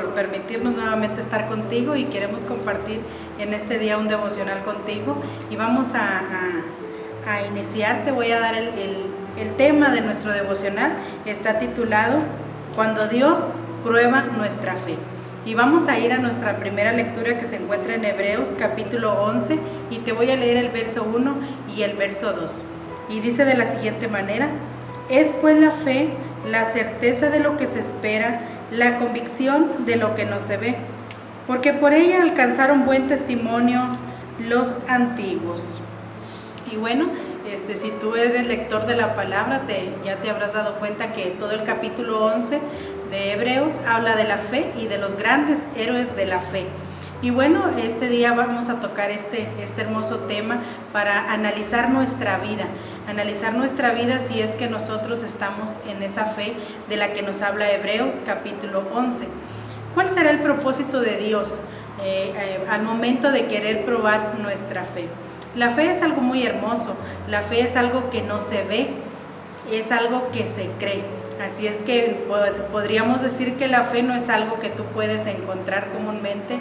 por permitirnos nuevamente estar contigo y queremos compartir en este día un devocional contigo. Y vamos a iniciar. Te voy a dar el tema de nuestro devocional. Está titulado Cuando Dios prueba nuestra fe. Y vamos a ir a nuestra primera lectura, que se encuentra en Hebreos capítulo 11, y te voy a leer el verso 1 y el verso 2. Y dice de la siguiente manera: es pues la fe la certeza de lo que se espera, la convicción de lo que no se ve, porque por ella alcanzaron buen testimonio los antiguos. Y bueno, si tú eres lector de la palabra, ya te habrás dado cuenta que todo el capítulo 11 de Hebreos habla de la fe y de los grandes héroes de la fe. Y bueno, este día vamos a tocar este hermoso tema para analizar nuestra vida si es que nosotros estamos en esa fe de la que nos habla Hebreos capítulo 11. ¿Cuál será el propósito de Dios al momento de querer probar nuestra fe? La fe es algo muy hermoso, la fe es algo que no se ve, es algo que se cree. Así es que podríamos decir que la fe no es algo que tú puedes encontrar comúnmente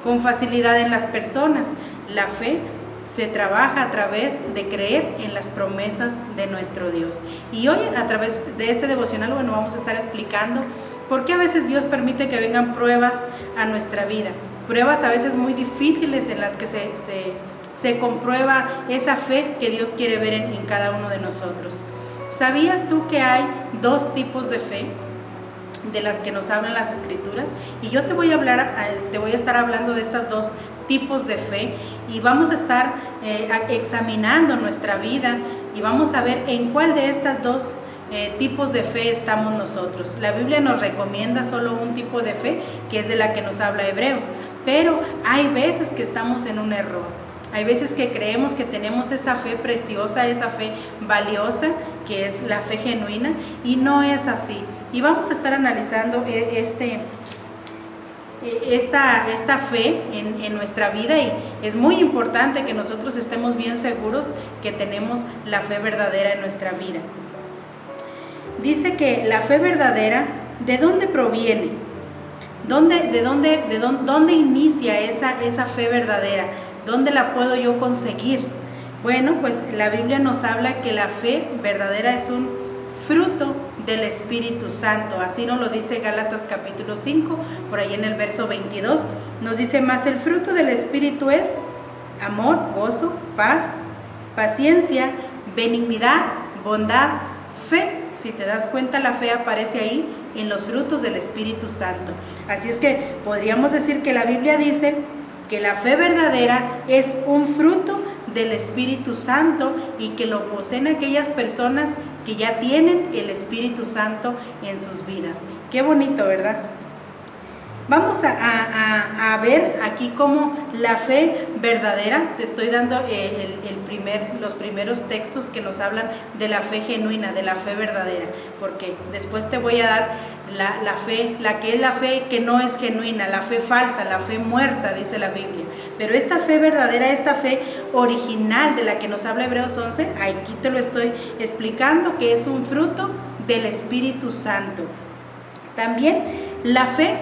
con facilidad en las personas. La fe se trabaja a través de creer en las promesas de nuestro Dios. Y hoy, a través de este devocional, vamos a estar explicando por qué a veces Dios permite que vengan pruebas a nuestra vida. Pruebas a veces muy difíciles en las que se comprueba esa fe que Dios quiere ver en cada uno de nosotros. ¿Sabías tú que hay dos tipos de fe de las que nos hablan las Escrituras? Y yo te voy a estar hablando de estos dos tipos de fe, y vamos a estar examinando nuestra vida y vamos a ver en cuál de estas dos tipos de fe estamos nosotros. La Biblia nos recomienda solo un tipo de fe, que es de la que nos habla Hebreos, pero hay veces que estamos en un error. Hay veces que creemos que tenemos esa fe preciosa, esa fe valiosa, que es la fe genuina, y no es así. Y vamos a estar analizando esta fe en nuestra vida, y es muy importante que nosotros estemos bien seguros que tenemos la fe verdadera en nuestra vida. Dice que la fe verdadera, ¿de dónde proviene? ¿De dónde inicia esa fe verdadera? ¿Dónde la puedo yo conseguir? Bueno, pues la Biblia nos habla que la fe verdadera es un fruto del Espíritu Santo. Así nos lo dice Gálatas capítulo 5, por ahí en el verso 22. Nos dice: más el fruto del Espíritu es amor, gozo, paz, paciencia, benignidad, bondad, fe. Si te das cuenta, la fe aparece ahí en los frutos del Espíritu Santo. Así es que podríamos decir que la Biblia dice que la fe verdadera es un fruto del Espíritu Santo, y que lo poseen aquellas personas que ya tienen el Espíritu Santo en sus vidas. Qué bonito, ¿verdad? Vamos a ver aquí cómo la fe verdadera, te estoy dando los primeros textos que nos hablan de la fe genuina, de la fe verdadera, porque después te voy a dar la fe, la que es la fe que no es genuina, la fe falsa, la fe muerta, dice la Biblia. Pero esta fe verdadera, esta fe original de la que nos habla Hebreos 11, aquí te lo estoy explicando, que es un fruto del Espíritu Santo. También la fe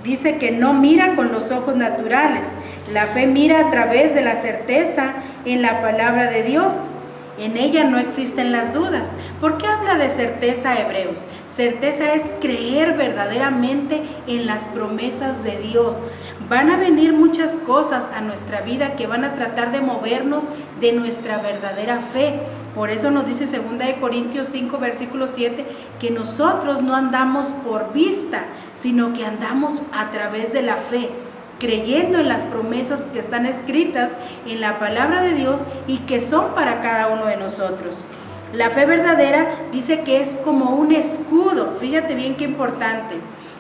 dice que no mira con los ojos naturales. La fe mira a través de la certeza en la palabra de Dios. En ella no existen las dudas. ¿Por qué habla de certeza Hebreos? Certeza es creer verdaderamente en las promesas de Dios. Van a venir muchas cosas a nuestra vida que van a tratar de movernos de nuestra verdadera fe. Por eso nos dice 2 Corintios 5, versículo 7, que nosotros no andamos por vista, sino que andamos a través de la fe, creyendo en las promesas que están escritas en la palabra de Dios y que son para cada uno de nosotros. La fe verdadera dice que es como un escudo. Fíjate bien qué importante.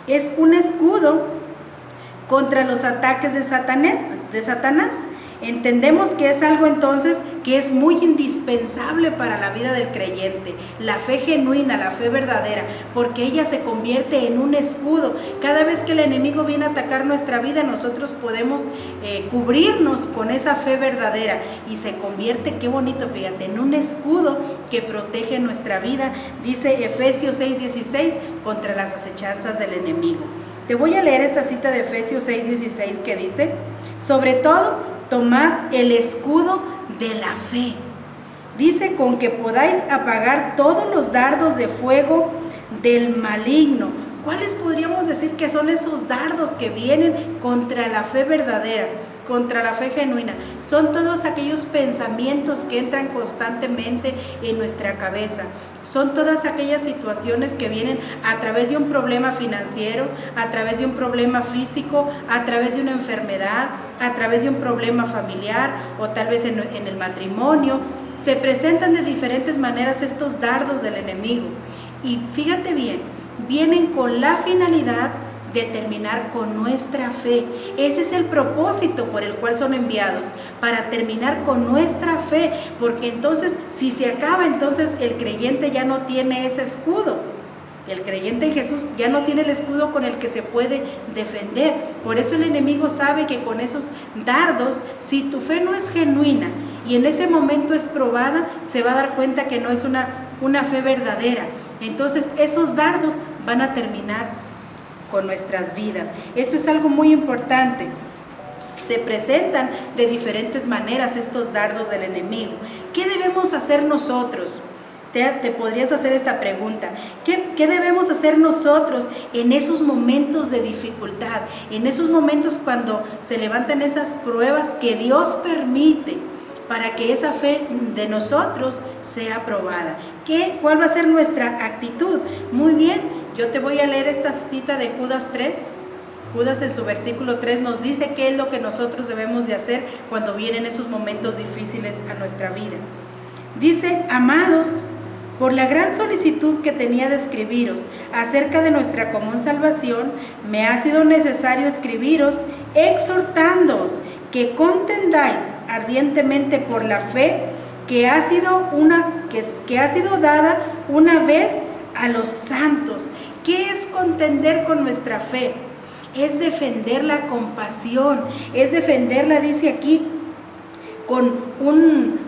Es un escudo contra los ataques de Satanás. Entendemos que es algo entonces que es muy indispensable para la vida del creyente, la fe genuina, la fe verdadera, porque ella se convierte en un escudo. Cada vez que el enemigo viene a atacar nuestra vida, nosotros podemos cubrirnos con esa fe verdadera y se convierte, qué bonito, fíjate, en un escudo que protege nuestra vida, dice Efesios 6:16, contra las acechanzas del enemigo. Te voy a leer esta cita de Efesios 6:16 que dice: sobre todo, tomad el escudo de la fe. Dice: con que podáis apagar todos los dardos de fuego del maligno. ¿Cuáles podríamos decir que son esos dardos que vienen contra la fe verdadera, contra la fe genuina? Son todos aquellos pensamientos que entran constantemente en nuestra cabeza. Son todas aquellas situaciones que vienen a través de un problema financiero, a través de un problema físico, a través de una enfermedad, a través de un problema familiar o tal vez en el matrimonio. Se presentan de diferentes maneras estos dardos del enemigo. Y fíjate bien, vienen con la finalidad de terminar con nuestra fe. Ese es el propósito por el cual son enviados, para terminar con nuestra fe, porque entonces si se acaba, entonces el creyente ya no tiene ese escudo. El creyente en Jesús ya no tiene el escudo con el que se puede defender. Por eso el enemigo sabe que con esos dardos, si tu fe no es genuina y en ese momento es probada, se va a dar cuenta que no es una fe verdadera. Entonces esos dardos van a terminar con nuestras vidas. Esto es algo muy importante. Se presentan de diferentes maneras estos dardos del enemigo. ¿Qué debemos hacer nosotros? Te podrías hacer esta pregunta. ¿Qué debemos hacer nosotros en esos momentos de dificultad? En esos momentos cuando se levantan esas pruebas que Dios permite para que esa fe de nosotros sea probada. ¿Cuál va a ser nuestra actitud? Muy bien, yo te voy a leer esta cita de Judas 3. Judas en su versículo 3 nos dice qué es lo que nosotros debemos de hacer cuando vienen esos momentos difíciles a nuestra vida. Dice: amados, por la gran solicitud que tenía de escribiros acerca de nuestra común salvación, me ha sido necesario escribiros exhortándoos que contendáis ardientemente por la fe que ha sido dada una vez a los santos. ¿Qué es contender con nuestra fe? Es defenderla con pasión, es defenderla, dice aquí, con un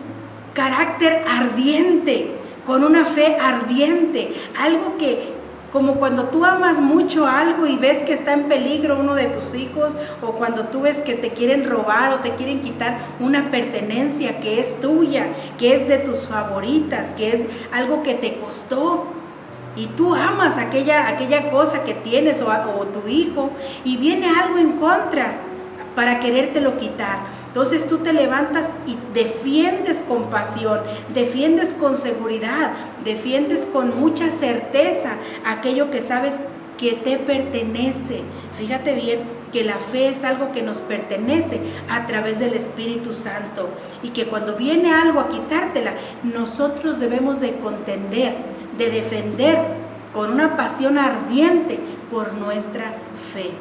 carácter ardiente, con una fe ardiente, algo que, como cuando tú amas mucho algo y ves que está en peligro uno de tus hijos, o cuando tú ves que te quieren robar o te quieren quitar una pertenencia que es tuya, que es de tus favoritas, que es algo que te costó, y tú amas aquella cosa que tienes o tu hijo, y viene algo en contra para querértelo quitar. Entonces tú te levantas y defiendes con pasión, defiendes con seguridad, defiendes con mucha certeza aquello que sabes que te pertenece. Fíjate bien que la fe es algo que nos pertenece a través del Espíritu Santo, y que cuando viene algo a quitártela, nosotros debemos de contender, de defender con una pasión ardiente por nuestra fe.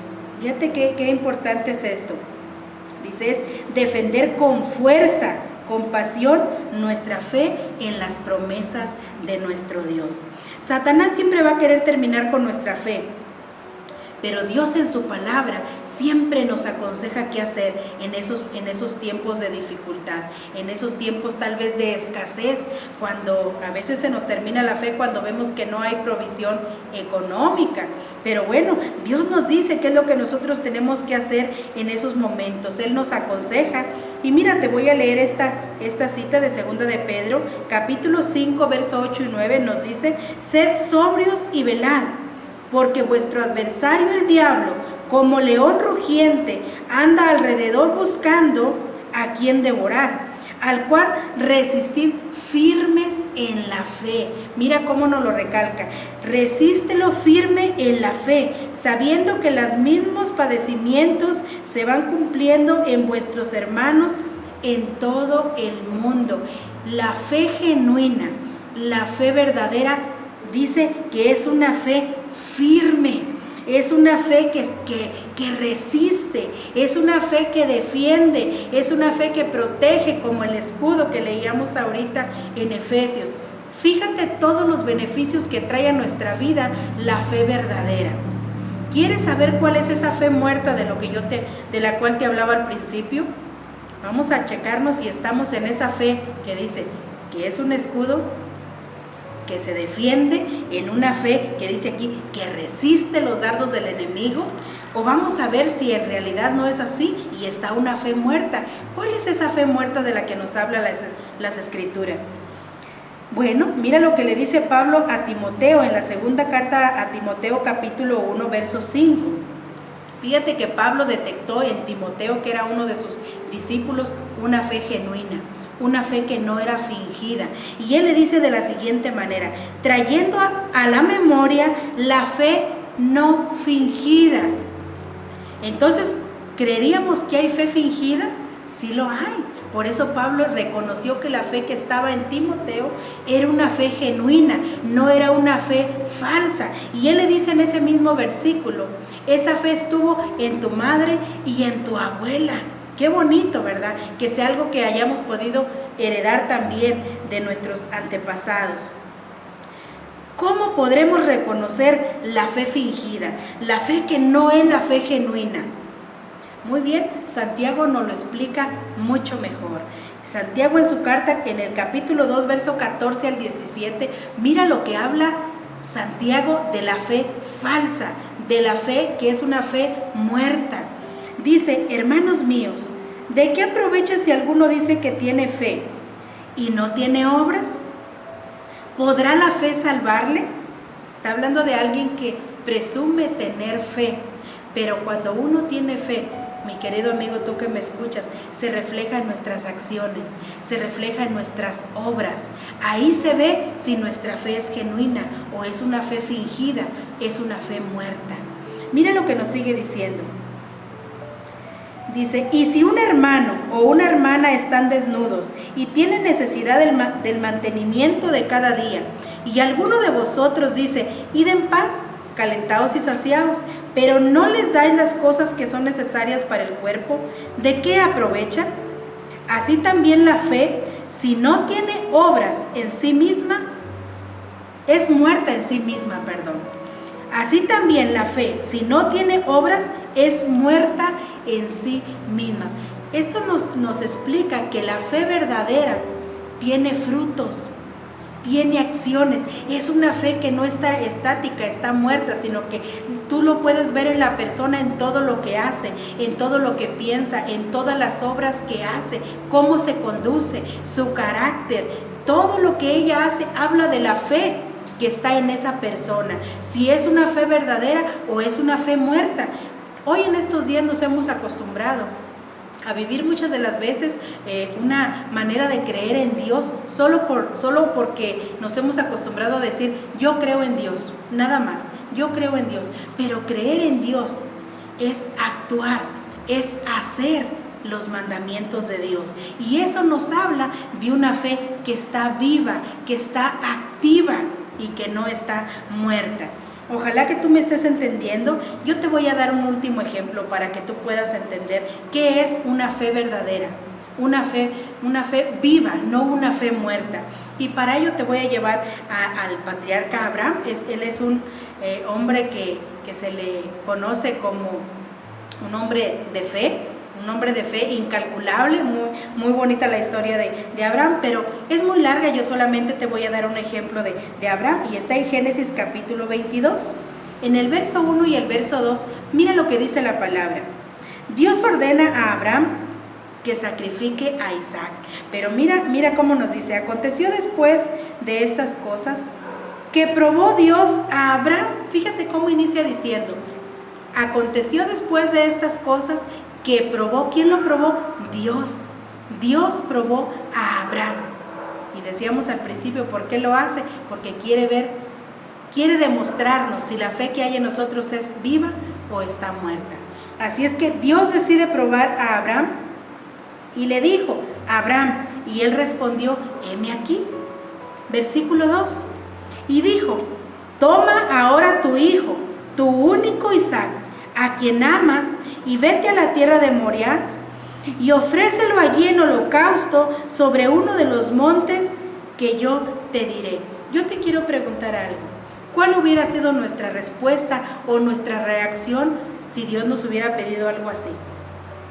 Fíjate qué importante es esto. Dice, es defender con fuerza, con pasión, nuestra fe en las promesas de nuestro Dios. Satanás siempre va a querer terminar con nuestra fe, pero Dios en su palabra siempre nos aconseja qué hacer en esos tiempos de dificultad, en esos tiempos tal vez de escasez, cuando a veces se nos termina la fe, cuando vemos que no hay provisión económica. Pero bueno, Dios nos dice qué es lo que nosotros tenemos que hacer en esos momentos. Él nos aconseja. Y mira, te voy a leer esta cita de 2 de Pedro, capítulo 5, verso 8 y 9, nos dice: sed sobrios y velad, porque vuestro adversario el diablo, como león rugiente, anda alrededor buscando a quien devorar, al cual resistid firmes en la fe. Mira cómo nos lo recalca: resístelo firme en la fe, sabiendo que los mismos padecimientos se van cumpliendo en vuestros hermanos en todo el mundo. La fe genuina, la fe verdadera, dice que es una fe firme, es una fe que resiste, es una fe que defiende, es una fe que protege, como el escudo que leíamos ahorita en Efesios. Fíjate todos los beneficios que trae a nuestra vida la fe verdadera. ¿Quieres saber cuál es esa fe muerta de la cual te hablaba al principio? Vamos a checarnos si estamos en esa fe que dice que es un escudo. que se defiende, en una fe que dice aquí que resiste los dardos del enemigo, o vamos a ver si en realidad no es así y está una fe muerta. ¿Cuál es esa fe muerta de la que nos habla las Escrituras? Bueno, mira lo que le dice Pablo a Timoteo en la segunda carta a Timoteo capítulo 1, verso 5. Fíjate que Pablo detectó en Timoteo, que era uno de sus discípulos, una fe genuina, una fe que no era fingida. Y él le dice de la siguiente manera: trayendo a la memoria la fe no fingida. Entonces, ¿creeríamos que hay fe fingida? Sí lo hay. Por eso Pablo reconoció que la fe que estaba en Timoteo era una fe genuina, no era una fe falsa. Y él le dice en ese mismo versículo: esa fe estuvo en tu madre y en tu abuela. Qué bonito, ¿verdad? Que sea algo que hayamos podido heredar también de nuestros antepasados. ¿Cómo podremos reconocer la fe fingida? La fe que no es la fe genuina. Muy bien, Santiago nos lo explica mucho mejor. Santiago en su carta, en el capítulo 2, verso 14 al 17, mira lo que habla Santiago de la fe falsa, de la fe que es una fe muerta. Dice: hermanos míos, ¿de qué aprovecha si alguno dice que tiene fe y no tiene obras? ¿Podrá la fe salvarle? Está hablando de alguien que presume tener fe, pero cuando uno tiene fe, mi querido amigo, tú que me escuchas, se refleja en nuestras acciones, se refleja en nuestras obras. Ahí se ve si nuestra fe es genuina o es una fe fingida, es una fe muerta. Mira lo que nos sigue diciendo. Dice: y si un hermano o una hermana están desnudos y tienen necesidad del mantenimiento de cada día, y alguno de vosotros dice: id en paz, calentaos y saciaos, pero no les dais las cosas que son necesarias para el cuerpo, ¿de qué aprovecha? Así también la fe, si no tiene obras en sí misma, es muerta en sí misma, Así también la fe, si no tiene obras, es muerta en sí mismas. Esto nos explica que la fe verdadera tiene frutos, tiene acciones. Es una fe que no está estática, está muerta, sino que tú lo puedes ver en la persona, en todo lo que hace, en todo lo que piensa, en todas las obras que hace, cómo se conduce, su carácter. Todo lo que ella hace habla de la fe que está en esa persona, si es una fe verdadera o es una fe muerta. Hoy en estos días nos hemos acostumbrado a vivir muchas de las veces una manera de creer en Dios solo porque nos hemos acostumbrado a decir: yo creo en Dios, nada más, yo creo en Dios. Pero creer en Dios es actuar, es hacer los mandamientos de Dios, y eso nos habla de una fe que está viva, que está activa y que no está muerta. Ojalá que tú me estés entendiendo. Yo te voy a dar un último ejemplo para que tú puedas entender qué es una fe verdadera, una fe viva, no una fe muerta. Y para ello te voy a llevar al patriarca Abraham. Él es un hombre que se le conoce como un hombre de fe, un hombre de fe incalculable. Muy bonita la historia de Abraham, pero es muy larga. Yo solamente te voy a dar un ejemplo de Abraham, y está en Génesis capítulo 22, en el verso 1 y el verso 2. Mira lo que dice la palabra. Dios ordena a Abraham que sacrifique a Isaac, pero mira cómo nos dice: aconteció después de estas cosas que probó Dios a Abraham. Fíjate cómo inicia diciendo: aconteció después de estas cosas que probó. ¿Quién lo probó? Dios. Dios probó a Abraham. Y decíamos al principio, ¿por qué lo hace? Porque quiere demostrarnos si la fe que hay en nosotros es viva o está muerta. Así es que Dios decide probar a Abraham y le dijo: Abraham, y él respondió: heme aquí. Versículo 2. Y dijo: toma ahora tu hijo, tu único Isaac, a quien amas, y vete a la tierra de Moriah y ofrécelo allí en holocausto sobre uno de los montes que yo te diré. Yo te quiero preguntar algo. ¿Cuál hubiera sido nuestra respuesta o nuestra reacción si Dios nos hubiera pedido algo así?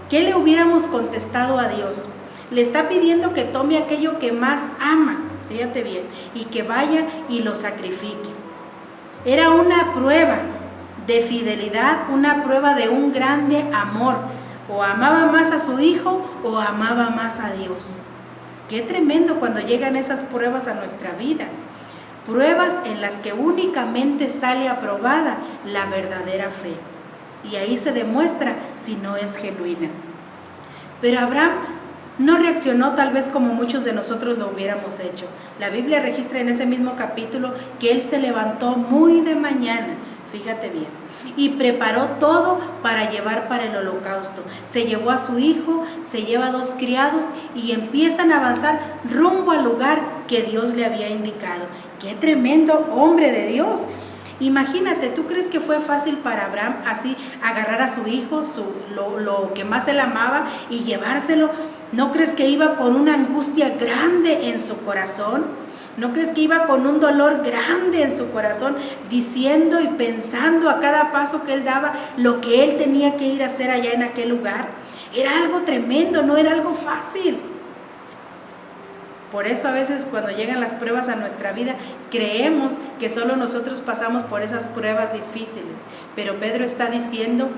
¿Qué le hubiéramos contestado a Dios? Le está pidiendo que tome aquello que más ama, fíjate bien, y que vaya y lo sacrifique. Era una prueba de fidelidad, una prueba de un grande amor. O amaba más a su hijo o amaba más a Dios. Qué tremendo cuando llegan esas pruebas a nuestra vida. Pruebas en las que únicamente sale aprobada la verdadera fe. Y ahí se demuestra si no es genuina. Pero Abraham no reaccionó tal vez como muchos de nosotros lo hubiéramos hecho. La Biblia registra en ese mismo capítulo que él se levantó muy de mañana, fíjate bien, y preparó todo para llevar para el holocausto. Se llevó a su hijo, se lleva a 2 criados y empiezan a avanzar rumbo al lugar que Dios le había indicado. ¡Qué tremendo hombre de Dios! Imagínate, ¿tú crees que fue fácil para Abraham así agarrar a su hijo, lo que más él amaba, y llevárselo? ¿No crees que iba con una angustia grande en su corazón? ¿No crees que iba con un dolor grande en su corazón, diciendo y pensando a cada paso que él daba lo que él tenía que ir a hacer allá en aquel lugar? Era algo tremendo, no era algo fácil. Por eso a veces cuando llegan las pruebas a nuestra vida, creemos que solo nosotros pasamos por esas pruebas difíciles. Pero Pedro está diciendo,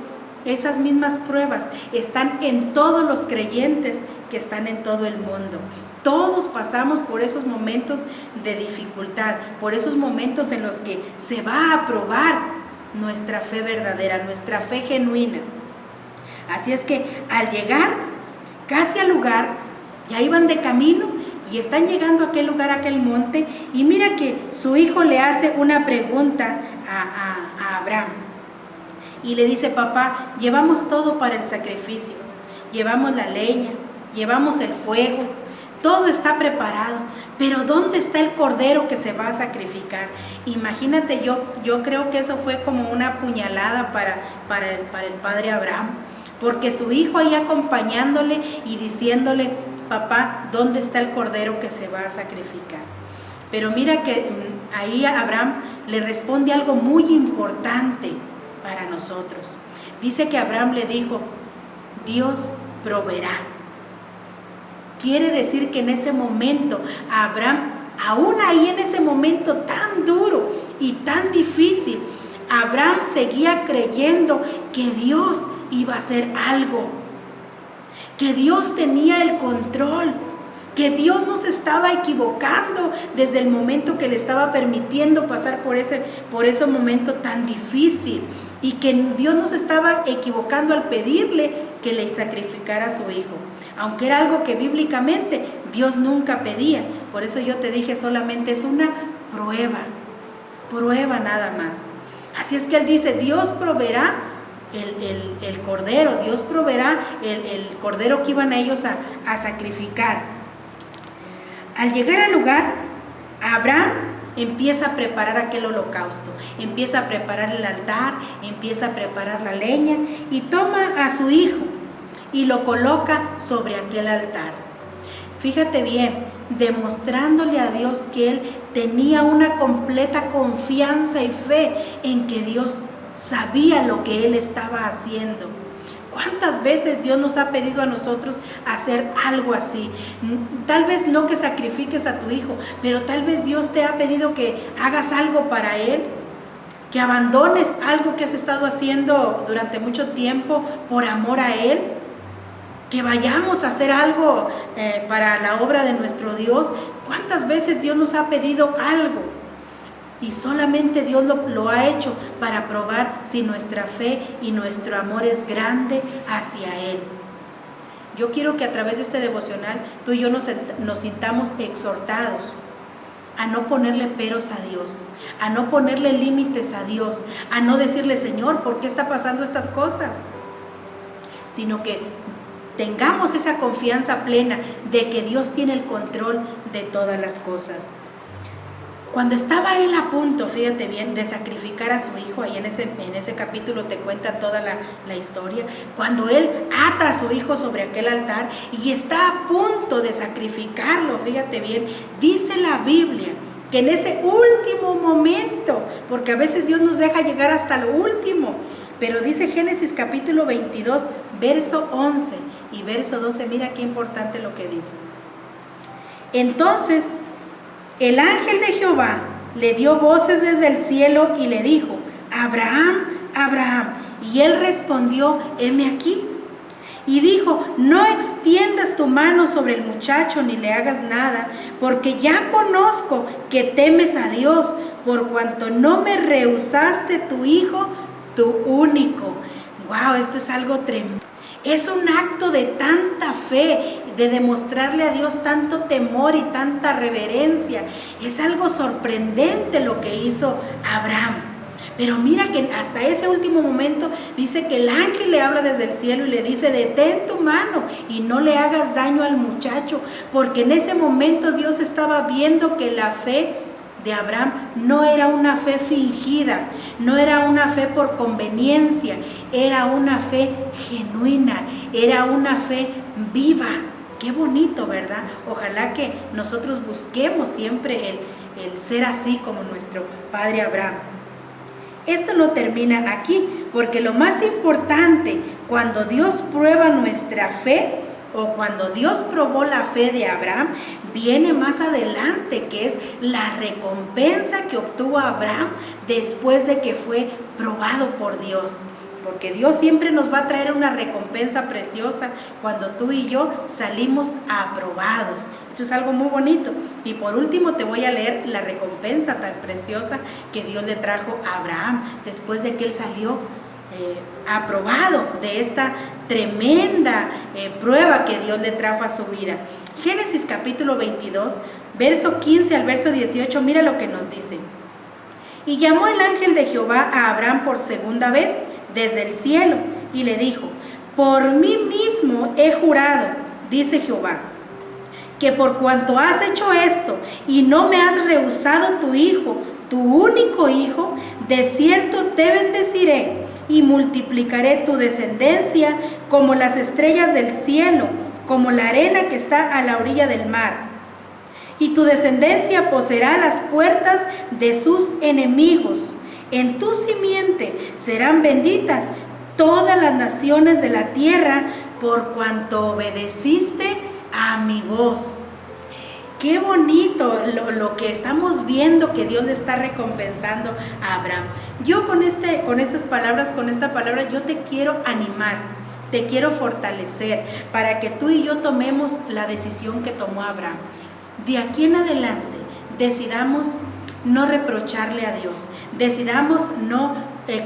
esas mismas pruebas están en todos los creyentes que están en todo el mundo. Todos pasamos por esos momentos de dificultad, por esos momentos en los que se va a probar nuestra fe verdadera, nuestra fe genuina. Así es que al llegar casi al lugar, ya iban de camino y están llegando a aquel lugar, a aquel monte, y mira que su hijo le hace una pregunta a Abraham. Y le dice, papá, llevamos todo para el sacrificio, llevamos la leña, llevamos el fuego, todo está preparado, pero ¿dónde está el cordero que se va a sacrificar? Imagínate, yo creo que eso fue como una puñalada para el padre Abraham, porque su hijo ahí acompañándole y diciéndole, papá, ¿dónde está el cordero que se va a sacrificar? Pero mira que ahí Abraham le responde algo muy importante para nosotros. Dice que Abraham le dijo, Dios proveerá. Quiere decir que en ese momento Abraham, aún ahí en ese momento tan duro y tan difícil, Abraham seguía creyendo que Dios iba a hacer algo, que Dios tenía el control, que Dios no se estaba equivocando desde el momento que le estaba permitiendo pasar por ese momento tan difícil, y que Dios no se estaba equivocando al pedirle que le sacrificara a su hijo, aunque era algo que bíblicamente Dios nunca pedía. Por eso yo te dije, solamente es una prueba nada más. Así es que él dice, Dios proveerá el cordero, Dios proveerá el cordero que iban ellos a sacrificar. Al llegar al lugar, Abraham empieza a preparar aquel holocausto, empieza a preparar el altar, empieza a preparar la leña y toma a su hijo y lo coloca sobre aquel altar. Fíjate bien, demostrándole a Dios que él tenía una completa confianza y fe en que Dios sabía lo que él estaba haciendo. ¿Cuántas veces Dios nos ha pedido a nosotros hacer algo así? Tal vez no que sacrifiques a tu hijo, pero tal vez Dios te ha pedido que hagas algo para Él, que abandones algo que has estado haciendo durante mucho tiempo por amor a Él, que vayamos a hacer algo para la obra de nuestro Dios. ¿Cuántas veces Dios nos ha pedido algo? Y solamente Dios lo ha hecho para probar si nuestra fe y nuestro amor es grande hacia Él. Yo quiero que a través de este devocional tú y yo nos sintamos exhortados a no ponerle peros a Dios, a no ponerle límites a Dios, a no decirle, Señor, ¿por qué está pasando estas cosas? Sino que tengamos esa confianza plena de que Dios tiene el control de todas las cosas. Cuando estaba él a punto, fíjate bien, de sacrificar a su hijo, ahí en ese capítulo te cuenta toda la historia, cuando él ata a su hijo sobre aquel altar y está a punto de sacrificarlo, fíjate bien, dice la Biblia que en ese último momento, porque a veces Dios nos deja llegar hasta lo último, pero dice Génesis capítulo 22, verso 11 y verso 12, mira qué importante lo que dice. Entonces El ángel de Jehová le dio voces desde el cielo y le dijo: Abraham, Abraham. Y él respondió: heme aquí. Y dijo: no extiendas tu mano sobre el muchacho ni le hagas nada, porque ya conozco que temes a Dios, por cuanto no me rehusaste tu hijo, tu único. Wow, esto es algo tremendo. Es un acto de tanta fe, de demostrarle a Dios tanto temor y tanta reverencia. Es algo sorprendente lo que hizo Abraham. Pero mira que hasta ese último momento dice que el ángel le habla desde el cielo y le dice: detén tu mano y no le hagas daño al muchacho, porque en ese momento Dios estaba viendo que la fe de Abraham no era una fe fingida, no era una fe por conveniencia, era una fe genuina, era una fe viva. Qué bonito, ¿verdad? Ojalá que nosotros busquemos siempre el ser así como nuestro padre Abraham. Esto no termina aquí, porque lo más importante cuando Dios prueba nuestra fe, o cuando Dios probó la fe de Abraham, viene más adelante, que es la recompensa que obtuvo Abraham después de que fue probado por Dios. Porque Dios siempre nos va a traer una recompensa preciosa cuando tú y yo salimos aprobados. Esto es algo muy bonito. Y por último te voy a leer la recompensa tan preciosa que Dios le trajo a Abraham después de que él salió aprobado de esta tremenda prueba que Dios le trajo a su vida. Génesis capítulo 22, verso 15 al verso 18, mira lo que nos dice. Y llamó el ángel de Jehová a Abraham por segunda vez desde el cielo y le dijo: por mí mismo he jurado, dice Jehová, que por cuanto has hecho esto y no me has rehusado tu hijo, tu único hijo, de cierto te bendeciré y multiplicaré tu descendencia como las estrellas del cielo, como la arena que está a la orilla del mar. Y tu descendencia poseerá las puertas de sus enemigos. En tu simiente serán benditas todas las naciones de la tierra, por cuanto obedeciste a mi voz. Qué bonito lo que estamos viendo, que Dios le está recompensando a Abraham. Yo con esta palabra yo te quiero animar, te quiero fortalecer para que tú y yo tomemos la decisión que tomó Abraham. De aquí en adelante decidamos no reprocharle a Dios, decidamos no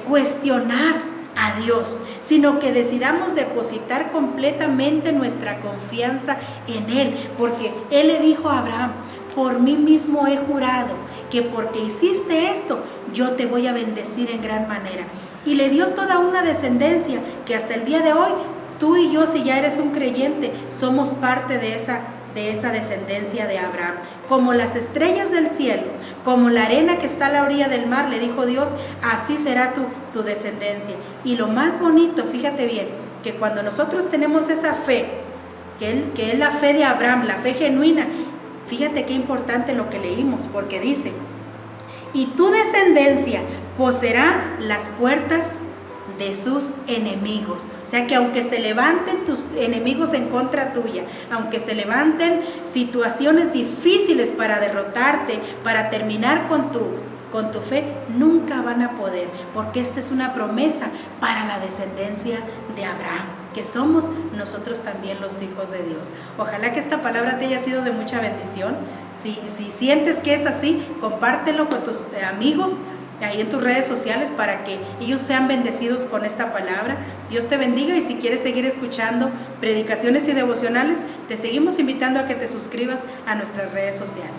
cuestionar a Dios, sino que decidamos depositar completamente nuestra confianza en Él, porque Él le dijo a Abraham: por mí mismo he jurado que porque hiciste esto, yo te voy a bendecir en gran manera. Y le dio toda una descendencia que hasta el día de hoy, tú y yo, si ya eres un creyente, somos parte de esa descendencia de Abraham. Como las estrellas del cielo, como la arena que está a la orilla del mar, le dijo Dios, así será tu descendencia. Y lo más bonito, fíjate bien, que cuando nosotros tenemos esa fe, que es la fe de Abraham, la fe genuina, fíjate qué importante lo que leímos, porque dice: y tu descendencia poseerá las puertas de sus enemigos. O sea que aunque se levanten tus enemigos en contra tuya, aunque se levanten situaciones difíciles para derrotarte, para terminar con tu fe, nunca van a poder, porque esta es una promesa para la descendencia de Abraham, que somos nosotros también los hijos de Dios. Ojalá que esta palabra te haya sido de mucha bendición. Si sientes que es así, compártelo con tus amigos ahí en tus redes sociales para que ellos sean bendecidos con esta palabra. Dios te bendiga, y si quieres seguir escuchando predicaciones y devocionales, te seguimos invitando a que te suscribas a nuestras redes sociales.